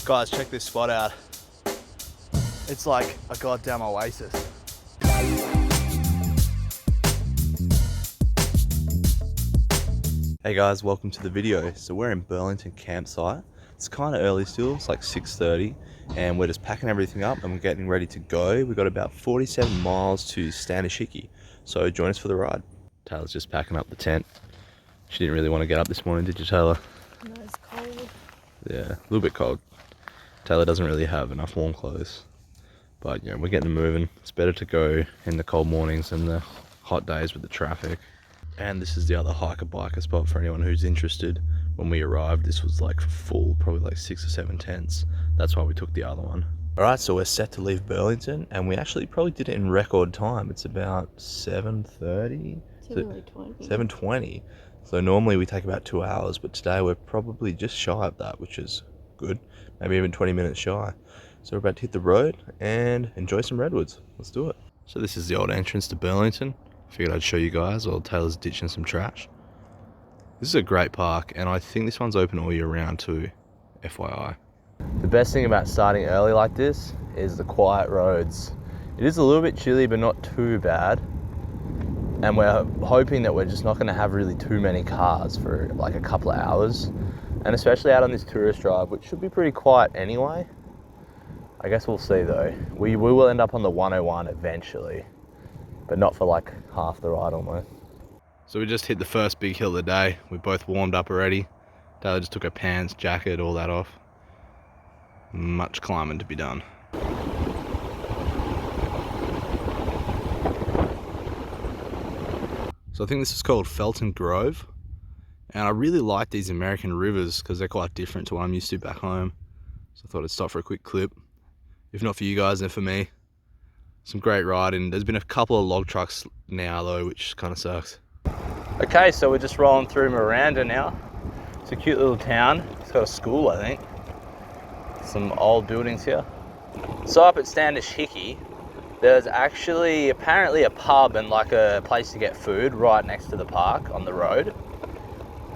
Guys, check this spot out. It's like a goddamn oasis. Hey guys, welcome to the video. So we're in Burlington campsite. It's kind of early still, it's like 6:30, and we're just packing everything up and we're getting ready to go. We've got about 47 miles to Standish, Hickey. So join us for the ride. Taylor's just packing up the tent. She didn't really want to get up this morning, did you, Taylor? No, it's cold. Yeah, a little bit cold. Taylor doesn't really have enough warm clothes. But yeah, we're getting moving. It's better to go in the cold mornings than the hot days with the traffic. And this is the other hiker-biker spot for anyone who's interested. When we arrived, this was like full, probably like 6 or 7 tents. That's why we took the other one. Alright, so we're set to leave Burlington, and we actually probably did it in record time. It's about 7:30? 7:20. 7:20. So normally we take about 2 hours, but today we're probably just shy of that, which is good. Maybe even 20 minutes shy. So we're about to hit the road and enjoy some redwoods. Let's do it. So this is the old entrance to Burlington. Figured I'd show you guys while Taylor's ditching some trash. This is a great park, and I think this one's open all year round too, FYI. The best thing about starting early like this is the quiet roads. It is a little bit chilly, but not too bad. And we're hoping that we're just not going to have really too many cars for like a couple of hours. And especially out on this tourist drive, which should be pretty quiet anyway. I guess we'll see though. We will end up on the 101 eventually, but not for like half the ride almost. So we just hit the first big hill of the day. We both warmed up already. Taylor just took her pants, jacket, all that off. Much climbing to be done. So I think this is called Felton Grove. And I really like these American rivers because they're quite different to what I'm used to back home. So I thought I'd stop for a quick clip. If not for you guys, then for me. Some great riding. There's been a couple of log trucks now though, which kind of sucks. Okay, so we're just rolling through Miranda now. It's a cute little town. It's got a school, I think. Some old buildings here. So up at Standish Hickey, there's actually apparently a pub and like a place to get food right next to the park on the road.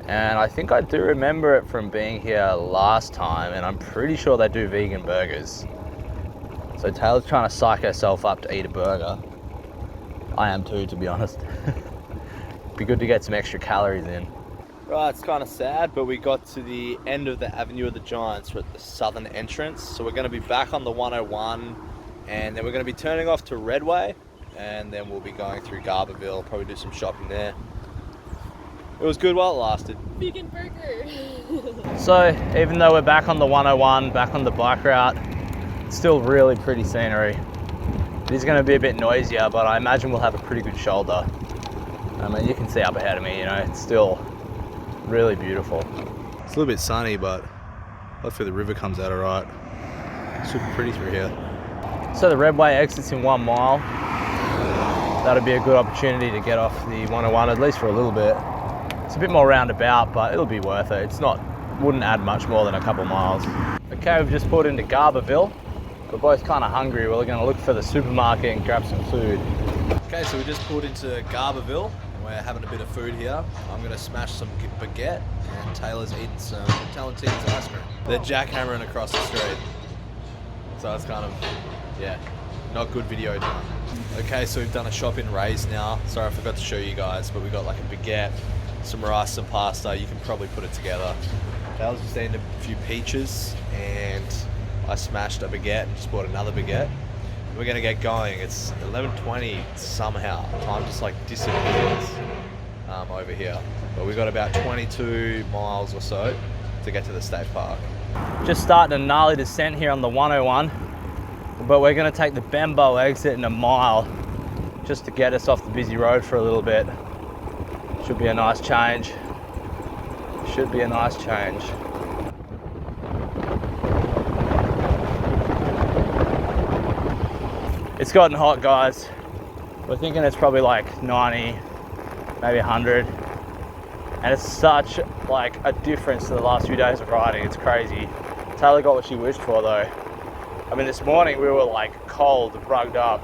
And I think I do remember it from being here last time, and I'm pretty sure they do vegan burgers. So Taylor's trying to psych herself up to eat a burger. I am too, to be honest. Be good to get some extra calories in. Right, it's kind of sad, but we got to the end of the Avenue of the Giants. We're at the southern entrance. So we're going to be back on the 101, and then we're going to be turning off to Redway, and then we'll be going through Garberville, probably do some shopping there. It was good while it lasted. Vegan burger. So even though we're back on the 101, back on the bike route, it's still really pretty scenery. It is going to be a bit noisier, but I imagine we'll have a pretty good shoulder. I mean, you can see up ahead of me, you know, it's still really beautiful. It's a little bit sunny, but hopefully the river comes out all right. It's super pretty through here. So the Redway exits in 1 mile. That'll be a good opportunity to get off the 101, at least for a little bit. It's a bit more roundabout, but it'll be worth it. Wouldn't add much more than a couple miles. Okay, we've just pulled into Garberville. We're both kind of hungry. We're going to look for the supermarket and grab some food. Okay, so we just pulled into Garberville. We're having a bit of food here. I'm going to smash some baguette, and Taylor's eating some Talentine's ice cream. They're jackhammering across the street. So it's kind of, yeah, not good video time. Okay, so we've done a shop in Ray's now. Sorry, I forgot to show you guys, but we got like a baguette, some rice, some pasta. You can probably put it together. Taylor's just eating a few peaches, and I smashed a baguette and just bought another baguette. We're gonna get going. It's 11:20 somehow. Time just like disappears over here. But we've got about 22 miles or so to get to the state park. Just starting a gnarly descent here on the 101, but we're gonna take the Bembo exit in a mile just to get us off the busy road for a little bit. Should be a nice change. Should be a nice change. It's gotten hot, guys. We're thinking it's probably like 90, maybe 100. And it's such like a difference to the last few days of riding. It's crazy. Taylor got what she wished for though. I mean, this morning we were like cold, rugged up.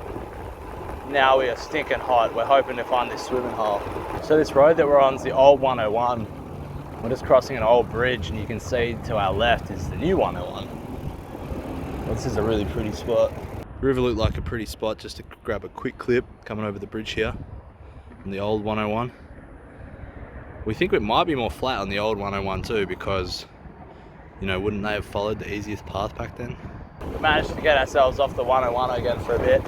Now we are stinking hot. We're hoping to find this swimming hole. So this road that we're on is the old 101. We're just crossing an old bridge, and you can see to our left is the new 101. This is a really pretty spot. River looked like a pretty spot just to grab a quick clip coming over the bridge here on the old 101. We think it might be more flat on the old 101 too, because, you know, wouldn't they have followed the easiest path back then? We managed to get ourselves off the 101 again for a bit.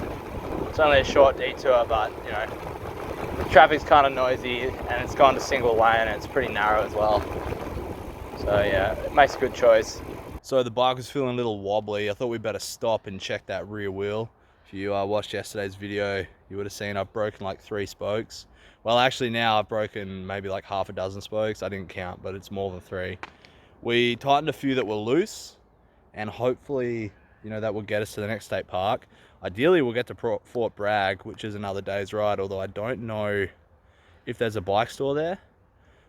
It's only a short detour, but, you know, the traffic's kind of noisy and it's gone to single lane and it's pretty narrow as well. So yeah, it makes a good choice. So the bike was feeling a little wobbly. I thought we'd better stop and check that rear wheel. If you watched yesterday's video, you would have seen I've broken like 3 spokes. Well, actually now I've broken maybe like half a dozen spokes. I didn't count, but it's more than 3. We tightened a few that were loose, and hopefully, you know, that will get us to the next state park. Ideally, we'll get to Fort Bragg, which is another day's ride, although I don't know if there's a bike store there.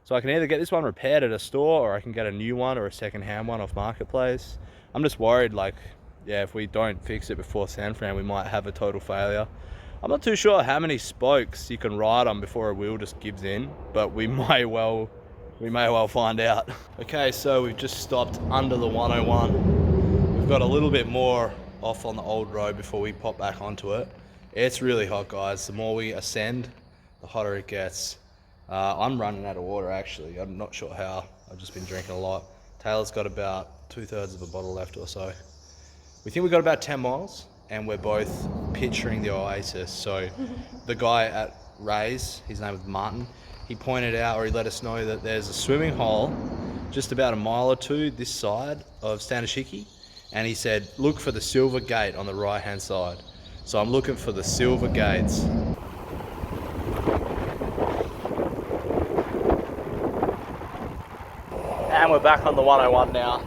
So I can either get this one repaired at a store, or I can get a new one or a second-hand one off Marketplace. I'm just worried, like, yeah, if we don't fix it before San Fran, we might have a total failure. I'm not too sure how many spokes you can ride on before a wheel just gives in, but we may well find out. Okay, so we've just stopped under the 101. We've got a little bit more off on the old road before we pop back onto it. It's really hot, guys. The more we ascend, the hotter it gets. I'm running out of water, actually. I'm not sure how. I've just been drinking a lot. Taylor's got about 2/3 of a bottle left or so. We think we've got about 10 miles, and we're both picturing the oasis. So the guy at Ray's, his name was Martin, he pointed out, or he let us know, that there's a swimming hole just about a mile or 2 this side of Standish Hickey. And he said, look for the silver gate on the right-hand side. So I'm looking for the silver gates. And we're back on the 101 now,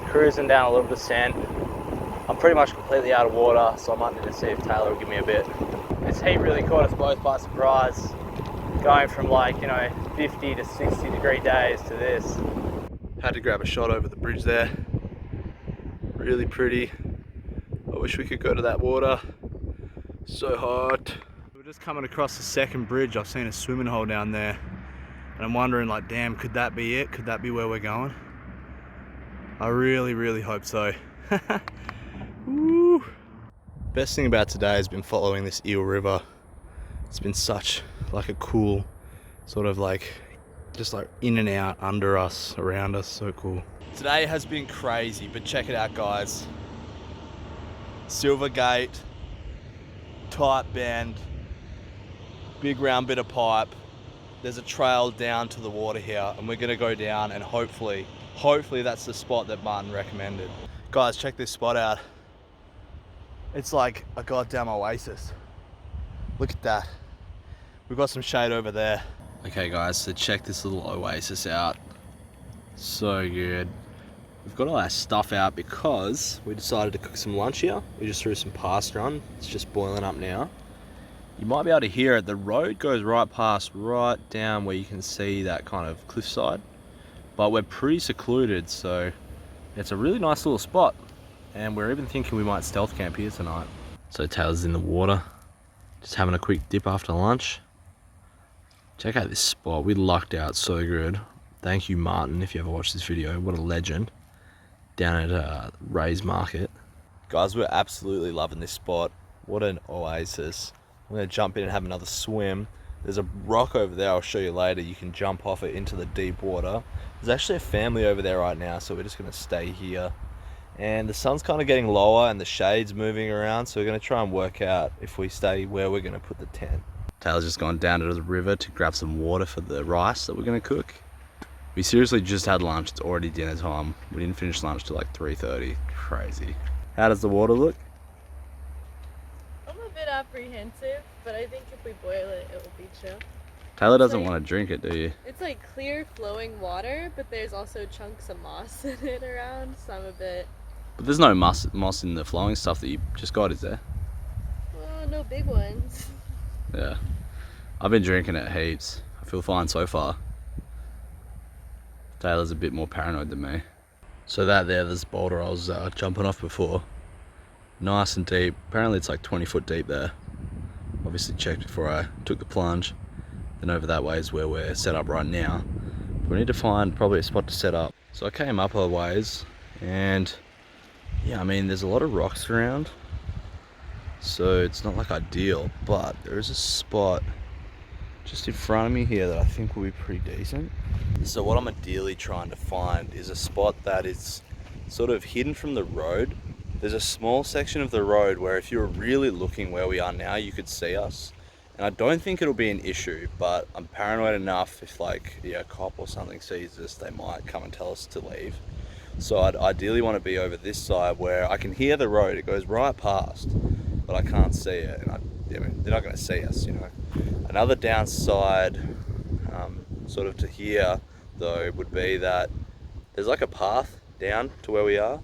cruising down a little descent. I'm pretty much completely out of water, so I might need to see if Taylor will give me a bit. This heat really caught us both by surprise, going from like, you know, 50 to 60 degree days to this. Had to grab a shot over the bridge there. Really pretty. I wish we could go to that water. So hot. We're just coming across the second bridge. I've seen a swimming hole down there. And I'm wondering, like, damn, could that be it? Could that be where we're going? I really, really hope so. Woo. Best thing about today has been following this Eel River. It's been such like a cool sort of like, just like in and out, under us, around us, so cool. Today has been crazy, but check it out, guys. Silver gate, tight bend, big round bit of pipe. There's a trail down to the water here, and we're gonna go down, and hopefully that's the spot that Martin recommended. Guys, check this spot out. It's like a goddamn oasis. Look at that. We've got some shade over there. Okay guys, so check this little oasis out. So good. We've got all our stuff out because we decided to cook some lunch here. We just threw some pasta on. It's just boiling up now. You might be able to hear it. The road goes right past, right down where you can see that kind of cliffside. But we're pretty secluded, so it's a really nice little spot. And we're even thinking we might stealth camp here tonight. So Taylor's in the water, just having a quick dip after lunch. Check out this spot. We lucked out so good. Thank you, Martin, if you ever watched this video. What a legend. Down at Ray's Market. Guys, we're absolutely loving this spot. What an oasis. I'm gonna jump in and have another swim. There's a rock over there, I'll show you later. You can jump off it into the deep water. There's actually a family over there right now, so we're just gonna stay here. And the sun's kind of getting lower and the shade's moving around, so we're gonna try and work out if we stay where we're gonna put the tent. Taylor's just gone down to the river to grab some water for the rice that we're gonna cook. We seriously just had lunch, it's already dinner time. We didn't finish lunch till like 3:30, crazy. How does the water look? I'm a bit apprehensive, but I think if we boil it, it will be chill. Taylor doesn't want to drink it, do you? It's like clear flowing water, but there's also chunks of moss in it around, so I'm a bit... But there's no moss in the flowing stuff that you just got, is there? Well, no big ones. Yeah. I've been drinking it heaps. I feel fine so far. Taylor's a bit more paranoid than me. So there's the boulder I was jumping off before. Nice and deep. Apparently it's like 20 foot deep there. Obviously checked before I took the plunge. Then over that way is where we're set up right now. But we need to find probably a spot to set up. So I came up a ways, and Yeah, I mean, there's a lot of rocks around, so it's not like ideal, but there is a spot just in front of me here that I think will be pretty decent. So what I'm ideally trying to find is a spot that is sort of hidden from the road. There's a small section of the road where if you were really looking where we are now, you could see us. And I don't think it'll be an issue, but I'm paranoid enough if like, yeah, a cop or something sees us, they might come and tell us to leave. So I'd ideally want to be over this side where I can hear the road, it goes right past, but I can't see it. And I mean, they're not going to see us, you know. Another downside, sort of to here though, would be that there's like a path down to where we are,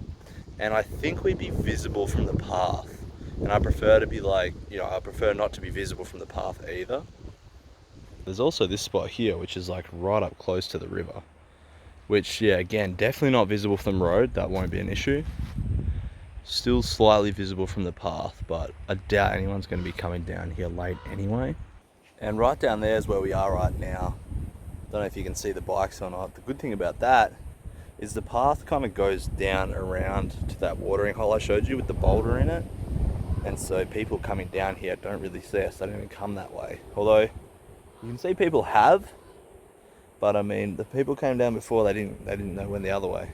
and I think we'd be visible from the path. And I prefer to be like, you know, I prefer not to be visible from the path either. There's also this spot here, which is like right up close to the river, which, yeah, again, definitely not visible from the road. That won't be an issue. Still slightly visible from the path, but I doubt anyone's going to be coming down here late anyway. And right down there is where we are right now. Don't know if you can see the bikes or not. The good thing about that is the path kind of goes down around to that watering hole I showed you with the boulder in it. And so people coming down here don't really see us. They don't even come that way. Although you can see people have, but I mean, the people came down before, they didn't know when the other way.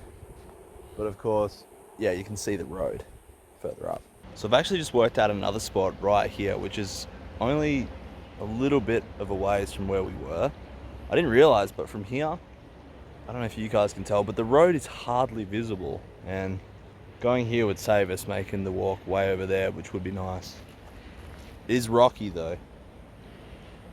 But of course, yeah, you can see the road further up. So I've actually just worked out another spot right here, which is only a little bit of a ways from where we were. I didn't realize, but from here, I don't know if you guys can tell, but the road is hardly visible, and going here would save us making the walk way over there, which would be nice. It is rocky though,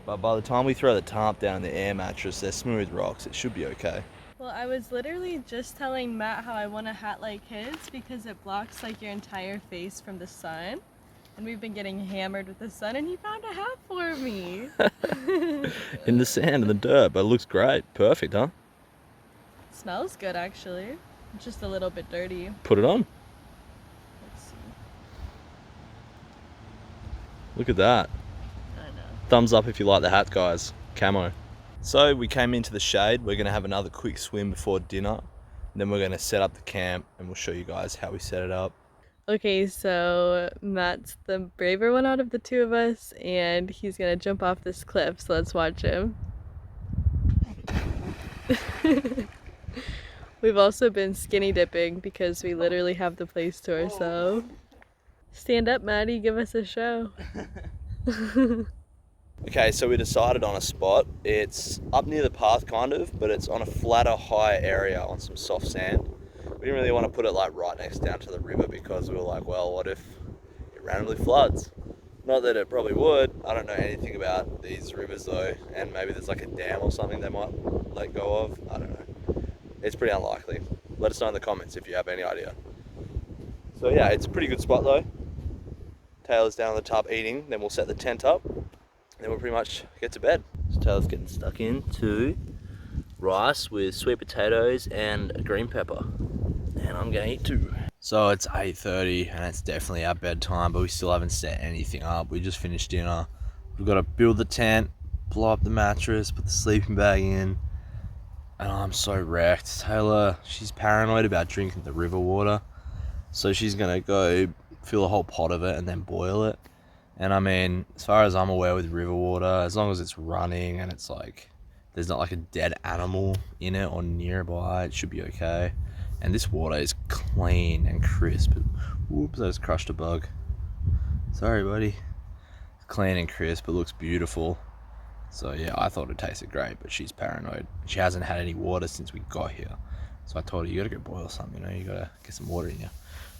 but by the time we throw the tarp down the air mattress, they're smooth rocks. It should be okay. Well, I was literally just telling Matt how I want a hat like his because it blocks like your entire face from the sun. And we've been getting hammered with the sun, and he found a hat for me. In the sand and the dirt, but it looks great. Perfect, huh? Smells good, actually. Just a little bit dirty. Put it on. Let's see. Look at that. I know. Thumbs up if you like the hat, guys. Camo. So we came into the shade. We're going to have another quick swim before dinner. Then we're going to set up the camp, and we'll show you guys how we set it up. Okay, so Matt's the braver one out of the two of us, and he's gonna jump off this cliff, so let's watch him. We've also been skinny dipping because we literally have the place to ourselves. Stand up, Maddie, give us a show. Okay, so we decided on a spot. It's up near the path kind of, but it's on a flatter, higher area on some soft sand. We didn't really want to put it like right next down to the river because we were like, well, what if it randomly floods? Not that it probably would. I don't know anything about these rivers though, and maybe there's like a dam or something they might let go of. I don't know. It's pretty unlikely. Let us know in the comments if you have any idea. So yeah, it's a pretty good spot though. Taylor's down on the top eating, then we'll set the tent up, then we'll pretty much get to bed. So Taylor's getting stuck into rice with sweet potatoes and a green pepper. And I'm gonna eat too. So it's 8:30 and it's definitely our bedtime, but we still haven't set anything up. We just finished dinner. We've got to build the tent, blow up the mattress, put the sleeping bag in, and I'm so wrecked. Taylor, she's paranoid about drinking the river water, so she's gonna go fill a whole pot of it and then boil it. And I mean, as far as I'm aware with river water, as long as it's running and it's like there's not like a dead animal in it or nearby, it should be okay. And this water is clean and crisp. Whoops, I just crushed a bug. Sorry, buddy. It's clean and crisp. It looks beautiful. So yeah, I thought it tasted great, but she's paranoid. She hasn't had any water since we got here. So I told her, you gotta go boil something, you know, you gotta get some water in you.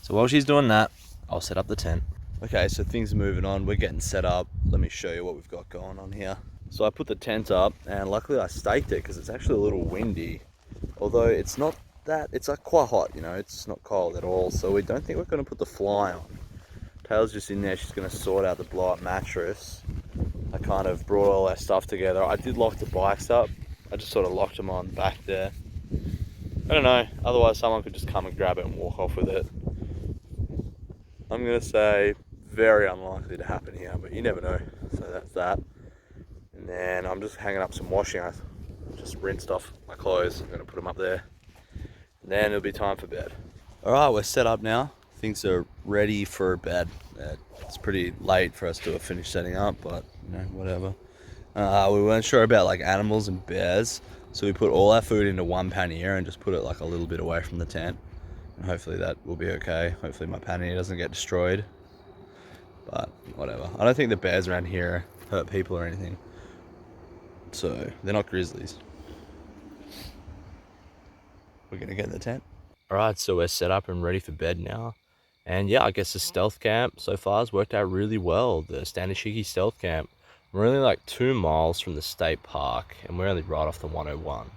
So while she's doing that, I'll set up the tent. Okay, so things are moving on. We're getting set up. Let me show you what we've got going on here. So I put the tent up, and luckily I staked it because it's actually a little windy. Although it's not that, it's like quite hot, you know, it's not cold at all, so we don't think we're going to put the fly on. Taylor's just in there, she's going to sort out the blow up mattress. I kind of brought all our stuff together. I did lock the bikes up, I just sort of locked them on back there. I don't know, otherwise someone could just come and grab it and walk off with it. I'm going to say very unlikely to happen here, but you never know, so that's that. And then I'm just hanging up some washing. I just rinsed off my clothes, I'm going to put them up there. Then it'll be time for bed. All right, we're set up now. things are ready for bed. It's pretty late for us to have finished setting up, but whatever. We weren't sure about like animals and bears, so we put all our food into one pannier and just put it like a little bit away from the tent. And hopefully that will be okay. Hopefully my pannier doesn't get destroyed. But whatever. I don't think the bears around here hurt people or anything. So they're not grizzlies. We're gonna get in the tent. Alright, so we're set up and ready for bed now. And yeah, I guess the stealth camp so far has worked out really well. The Standish Hickey stealth camp. We're only like 2 miles from the state park and we're only right off the 101.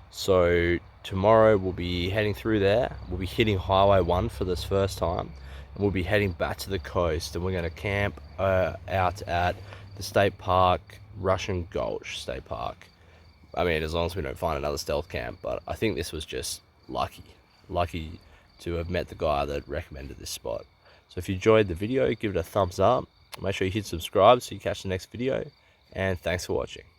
So tomorrow we'll be heading through there. We'll be hitting Highway 1 for this first time. And we'll be heading back to the coast and we're going to camp out at the state park, Russian Gulch State Park. I mean, as long as we don't find another stealth camp, but I think this was just lucky to have met the guy that recommended this spot. So if you enjoyed the video, give it a thumbs up. Make sure you hit subscribe so you catch the next video, and thanks for watching.